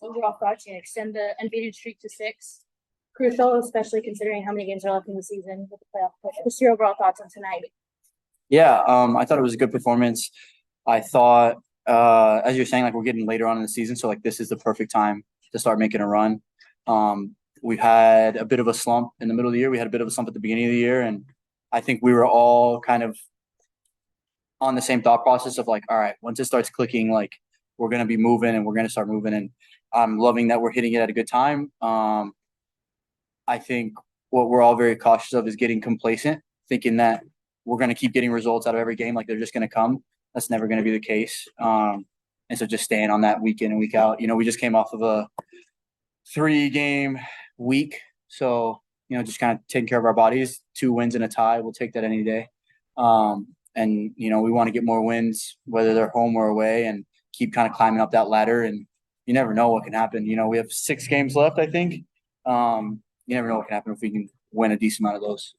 Overall thoughts and extend the unbeaten streak to six. Crucial, especially considering how many games are left in the season with the playoff push. Just your overall thoughts on tonight. Yeah, I thought it was a good performance. I thought, as you're saying, like we're getting later on in the season, so like this is the perfect time to start making a run. We've had a bit of a slump in the middle of the year. We had a bit of a slump at the beginning of the year, and I think we were all kind of on the same thought process of like, all right, once it starts clicking, like we're gonna be moving and we're gonna start moving. And I'm loving that we're hitting it at a good time. I think what we're all very cautious of is getting complacent, thinking that we're going to keep getting results out of every game, like they're just going to come. That's never going to be the case. And so just staying on that week in and week out. We just came off of a 3-game week. So, just kind of taking care of our bodies. 2 wins and a tie. We'll take that any day. We want to get more wins, whether they're home or away, and keep kind of climbing up that ladder. And you never know what can happen. We have 6 games left, I think. You never know what can happen if we can win a decent amount of those.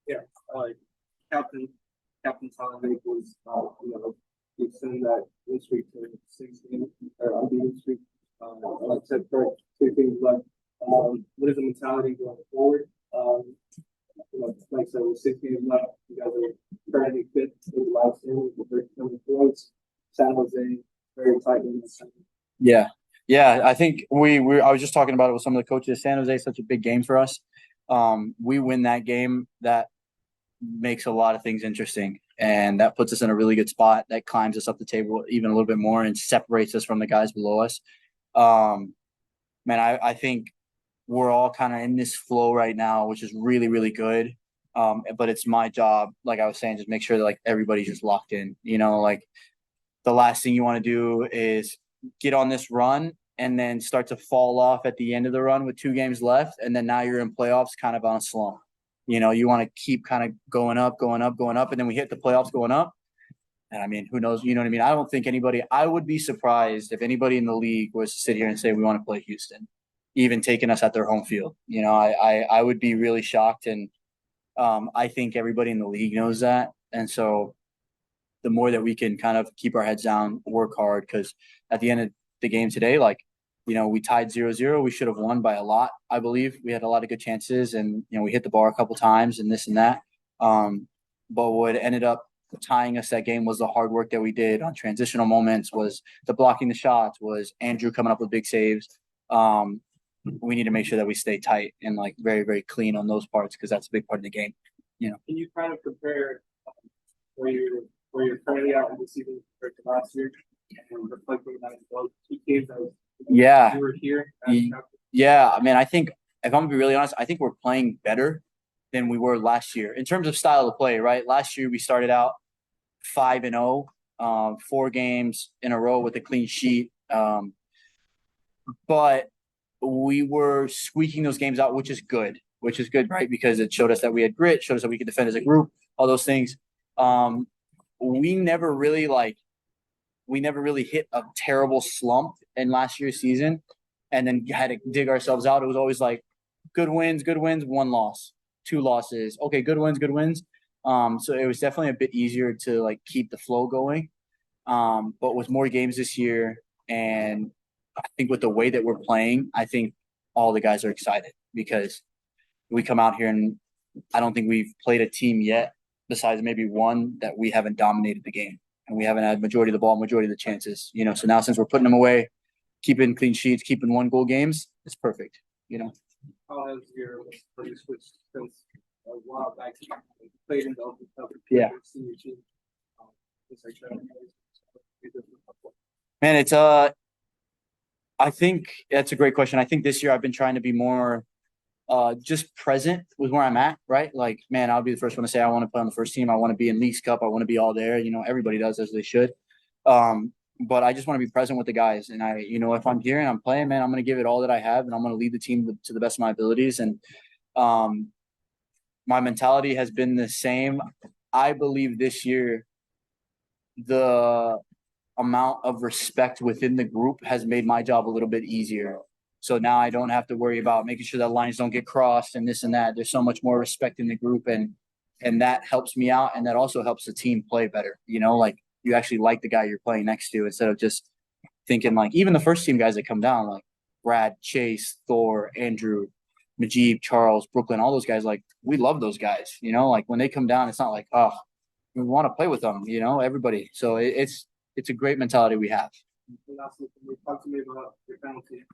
Yeah, Captain Talen was, extending that win streak to 6 games or unbeaten streak. Like I said, for 2 things left. What is the mentality going forward? Like I said, with 6 games left, you guys are currently fifth in the last game with 37 points. San Jose very tight in the center. Yeah. Yeah, I think I was just talking about it with some of the coaches. San Jose is such a big game for us. We win that game, that makes a lot of things interesting, and that puts us in a really good spot. That climbs us up the table even a little bit more and separates us from the guys below us. I think we're all kind of in this flow right now, which is really, really good. But it's my job, like I was saying, just make sure that like everybody's just locked in. Like the last thing you want to do is get on this run and then start to fall off at the end of the run with 2 games left. And then now you're in playoffs kind of on a slump. You want to keep kind of going up. And then we hit the playoffs going up. And I mean, who knows? You know what I mean? I don't think I would be surprised if anybody in the league was to sit here and say, we want to play Houston, even taking us at their home field. I would be really shocked. And I think everybody in the league knows that. And so the more that we can kind of keep our heads down, work hard, because at the end of the game today, we tied 0-0. We should have won by a lot, I believe. We had a lot of good chances, and, we hit the bar a couple times and this and that. But what ended up tying us that game was the hard work that we did on transitional moments, was the blocking the shots, was Andrew coming up with big saves. We need to make sure that we stay tight and very, very clean on those parts, because that's a big part of the game. Can you kind of compare where you're currently at in the season compared to last year, and reflecting on those 2 games that you were here? Yeah, I mean, I think, if I'm going to be really honest, I think we're playing better than we were last year in terms of style of play, right? Last year we started out 5-0, 4 games in a row with a clean sheet. But we were squeaking those games out, which is good, right? Because it showed us that we had grit, showed us that we could defend as a group, all those things. We never really hit a terrible slump in last year's season and then had to dig ourselves out. It was always like good wins, 1 loss, 2 losses. Okay, good wins. So it was definitely a bit easier to keep the flow going. But with more games this year, and I think with the way that we're playing, I think all the guys are excited, because we come out here and I don't think we've played a team yet, besides maybe one, that we haven't dominated the game, and we haven't had majority of the ball, majority of the chances. So now, since we're putting them away, keeping clean sheets, keeping 1-goal games, it's perfect. How has your switch since a while back played in the Open Cup? Yeah. Man, it's I think that's a great question. I think this year I've been trying to be more just present with where I'm at, right? Man, I'll be the first one to say I want to play on the first team. I want to be in Leagues Cup. I want to be all there. Everybody does, as they should. But I just want to be present with the guys. And if I'm here and I'm playing, man, I'm going to give it all that I have, and I'm going to lead the team to the best of my abilities. And my mentality has been the same. I believe this year the amount of respect within the group has made my job a little bit easier. So now I don't have to worry about making sure that lines don't get crossed and this and that. There's so much more respect in the group, and and that helps me out, and that also helps the team play better. Like you actually like the guy you're playing next to instead of just thinking like even the first team guys that come down like Brad, Chase, Thor, Andrew, Majib, Charles, Brooklyn, all those guys. Like we love those guys. Like when they come down, it's not like we want to play with them. Everybody. So it's a great mentality we have. Talk to me about your penalty.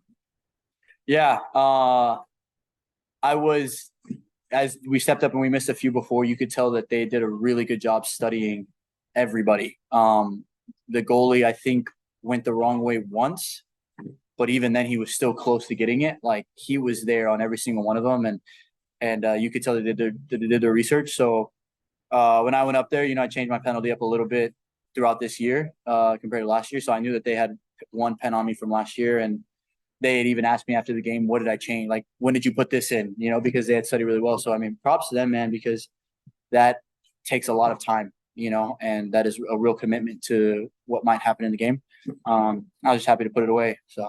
Yeah, I was as we stepped up and we missed a few before. You could tell that they did a really good job studying everybody. The goalie I think went the wrong way once, but even then he was still close to getting it. Like he was there on every single one of them, and you could tell they did their research. So when I went up there, I changed my penalty up a little bit throughout this year compared to last year. So I knew that they had one pen on me from last year, and they had even asked me after the game, what did I change? Like, when did you put this in? Because they had studied really well. So, I mean, props to them, man, because that takes a lot of time, and that is a real commitment to what might happen in the game. I was just happy to put it away. So,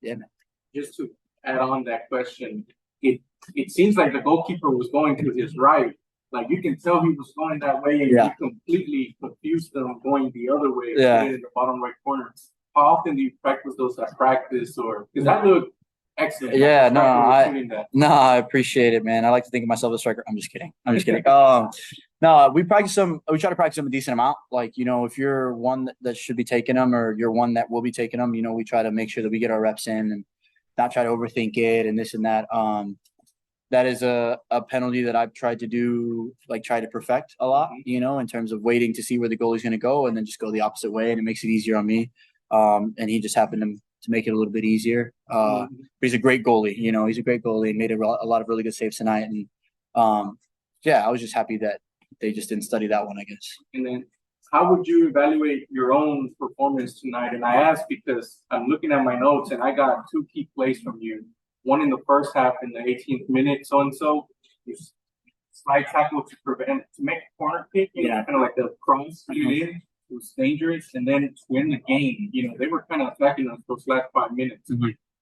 yeah, man. Just to add on that question, it seems like the goalkeeper was going to his right. Like you can tell he was going that way, and he completely confused them going the other way. Yeah. In the bottom right corner. How often do you practice those at practice, or because that looked excellent? Yeah, I appreciate it, man. I like to think of myself as a striker. I'm just kidding. No, we practice them. We try to practice them a decent amount. Like if you're one that should be taking them, or you're one that will be taking them, we try to make sure that we get our reps in and not try to overthink it and this and that. That is a penalty that I've tried to do, like try to perfect a lot, in terms of waiting to see where the goalie's going to go and then just go the opposite way, and it makes it easier on me. And he just happened to make it a little bit easier. But he's a great goalie. He's a great goalie and made a lot of really good saves tonight. And I was just happy that they just didn't study that one, I guess. And then how would you evaluate your own performance tonight? And I ask because I'm looking at my notes and I got 2 key plays from you. One in the first half in the 18th minute, so you slide tackle to make a corner kick, kind of like the cross in. It was dangerous, and then to win the game, they were kind of attacking us those last 5 minutes,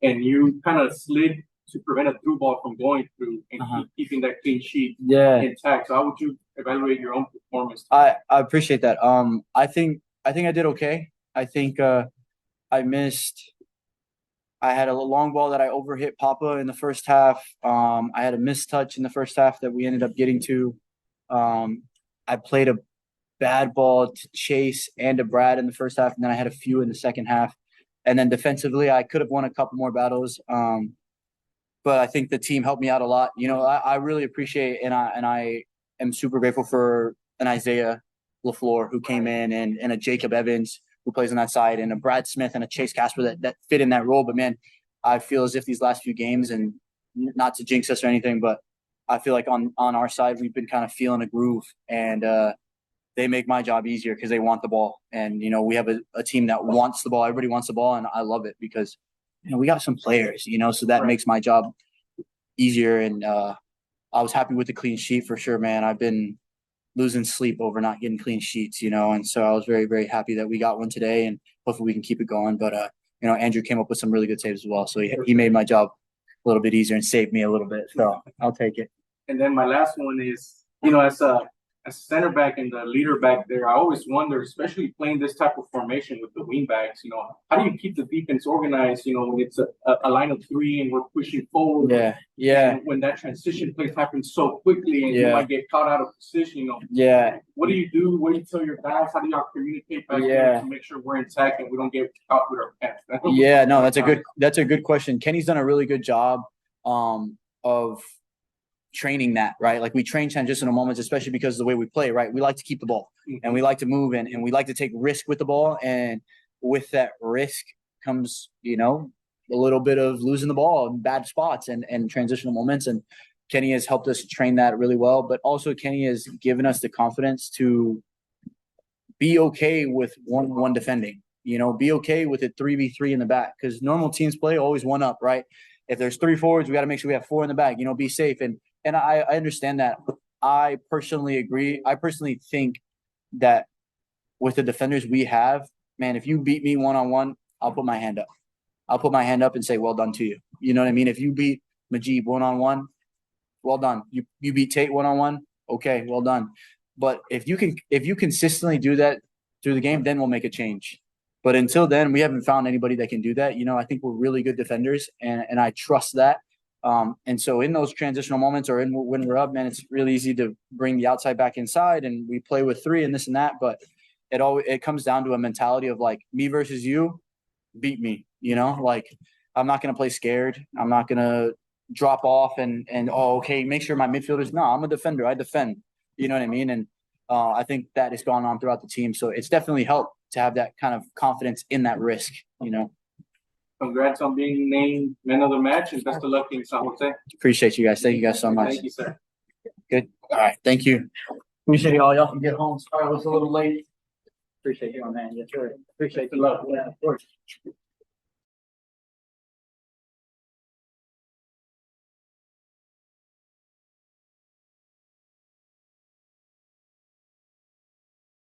and you kind of slid to prevent a through ball from going through and keeping that clean sheet intact. So how would you evaluate your own performance? I appreciate that. I think I did okay. I think I missed. I had a long ball that I overhit Papa in the first half. I had a missed touch in the first half that we ended up getting to. I played a bad ball to Chase and to Brad in the first half, and then I had a few in the second half. And then defensively, I could have won a couple more battles. But I think the team helped me out a lot. I really appreciate and I am super grateful for an Isaiah LaFleur who came in and a Jacob Evans who plays on that side, and a Brad Smith and a Chase Casper that fit in that role. But man, I feel as if these last few games, and not to jinx us or anything, but I feel like on our side we've been kind of feeling a groove, and they make my job easier because they want the ball. And we have a team that wants the ball. Everybody wants the ball, and I love it because we got some players, so that makes my job easier. And I was happy with the clean sheet for sure, man. I've been losing sleep over not getting clean sheets, and so I was very, very happy that we got one today, and hopefully we can keep it going. But Andrew came up with some really good saves as well, so he made my job a little bit easier and saved me a little bit. So I'll take it. And then my last one is, as a center back and the leader back there, I always wonder, especially playing this type of formation with the wing backs, how do you keep the defense organized, when it's a line of 3 and we're pushing forward? Yeah. And when that transition plays happens so quickly and you might get caught out of position, What do you do? What do you tell your guys? How do y'all communicate back there to make sure we're intact and we don't get caught with our pants? No, that's a good question. Kenny's done a really good job of training that, right? Like we train transitional moments, especially because of the way we play, right? We like to keep the ball and we like to move and we like to take risk with the ball. And with that risk comes, a little bit of losing the ball in bad spots and transitional moments. And Kenny has helped us train that really well. But also Kenny has given us the confidence to be okay with 1-1 defending, be okay with it 3v3 in the back, because normal teams play always 1 up, right? If there's 3 forwards, we got to make sure we have 4 in the back, be safe. And I understand that. I personally agree. I personally think that with the defenders we have, man, if you beat me 1-on-1, I'll put my hand up. I'll put my hand up and say, well done to you. You know what I mean? If you beat Majib 1-on-1, well done. You beat Tate 1-on-1, Okay, well done. But if you consistently do that through the game, then we'll make a change. But until then, we haven't found anybody that can do that. You know, I think we're really good defenders, and I trust that. And so in those transitional moments or when we're up, man, it's really easy to bring the outside back inside, and we play with three and this and that. But it comes down to a mentality of like me versus you, beat me. You know, like I'm not gonna play scared. I'm not gonna drop off and okay, make sure my midfielders. No, I'm a defender. I defend. You know what I mean? And I think that has gone on throughout the team. So it's definitely helped to have that kind of confidence in that risk. You know. Congrats on being named man of the match, and best of luck in San Jose. Appreciate you guys. Thank you guys so much. Thank you, sir. Good. All right. Thank you. Appreciate y'all. Y'all can get home. Sorry I was a little late. Appreciate you, man. Yes, sir. Appreciate the love. Yeah, of course.